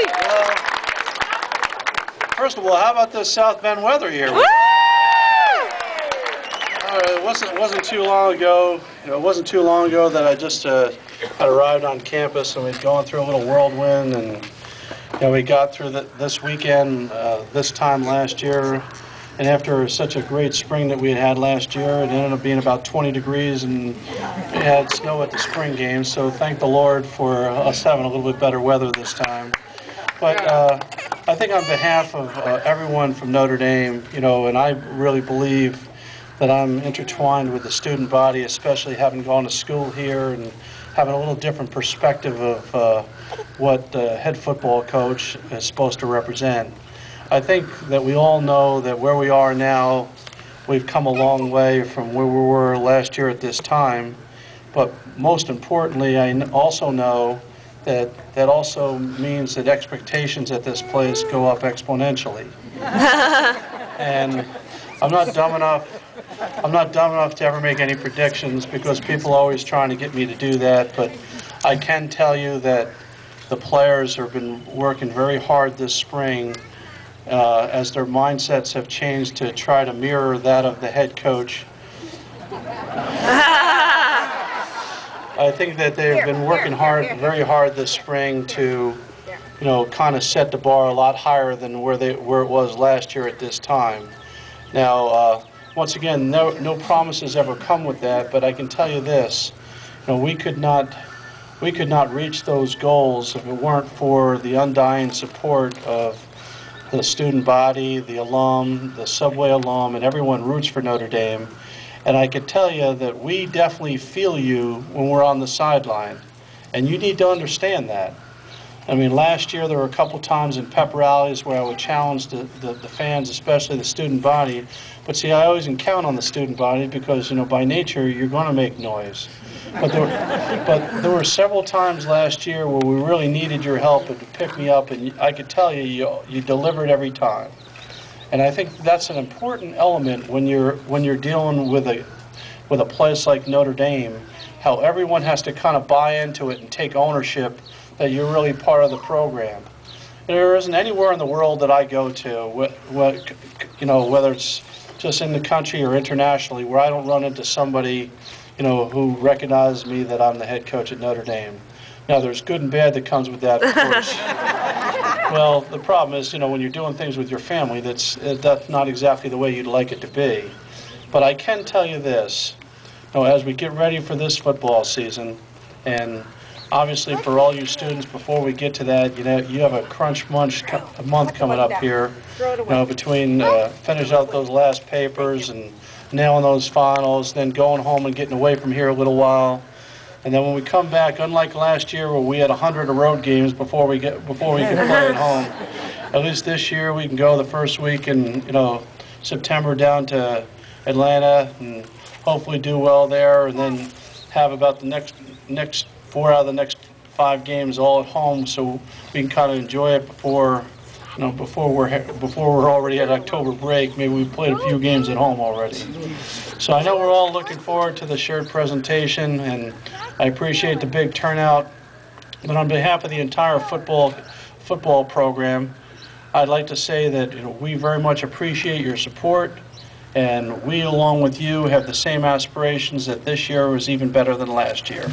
Well, first of all, how about this South Bend weather here? It wasn't too long ago. It wasn't too long ago that I just had arrived on campus, and we'd gone through a little whirlwind, and we got through this weekend this time last year. And after such a great spring that we had last year, it ended up being about 20 degrees, and we had snow at the spring games. So thank the Lord for us having a little bit better weather this time. But I think on behalf of everyone from Notre Dame, and I really believe that I'm intertwined with the student body, especially having gone to school here and having a little different perspective of what the head football coach is supposed to represent. I think that we all know that where we are now, we've come a long way from where we were last year at this time. But most importantly, I also know that that also means that expectations at this place go up exponentially. And I'm not dumb enough to ever make any predictions, because people are always trying to get me to do that. But I can tell you that the players have been working very hard this spring as their mindsets have changed to try to mirror that of the head coach. I think that they've been working very hard this spring to, kind of set the bar a lot higher than where it was last year at this time. Now, once again, no promises ever come with that, but I can tell you this: we could not reach those goals if it weren't for the undying support of the student body, the alum, the Subway alum, and everyone roots for Notre Dame. And I can tell you that we definitely feel you when we're on the sideline, and you need to understand that. I mean, last year there were a couple times in pep rallies where I would challenge the fans, especially the student body. But see, I always count on the student body because, by nature, you're going to make noise. But there were several times last year where we really needed your help and to pick me up, and I could tell you delivered every time. And I think that's an important element when you're dealing with a place like Notre Dame, how everyone has to kind of buy into it and take ownership that you're really part of the program. There isn't anywhere in the world that I go to, whether it's just in the country or internationally, where I don't run into somebody, who recognizes me that I'm the head coach at Notre Dame. Now, there's good and bad that comes with that, of course. Well, the problem is, when you're doing things with your family, that's not exactly the way you'd like it to be. But I can tell you this, as we get ready for this football season, and obviously for all you students, before we get to that, you have a crunch month coming up here, between finish out those last papers and nailing those finals, then going home and getting away from here a little while. And then when we come back, unlike last year where we had 100 road games before we could play at home, at least this year we can go the first week in September down to Atlanta and hopefully do well there, and then have about the next 4 out of the next 5 games all at home, so we can kind of enjoy it before we're already at October break. Maybe we played a few games at home already. So I know we're all looking forward to the shared presentation, and I appreciate the big turnout. But on behalf of the entire football program, I'd like to say that we very much appreciate your support, and we, along with you, have the same aspirations that this year was even better than last year.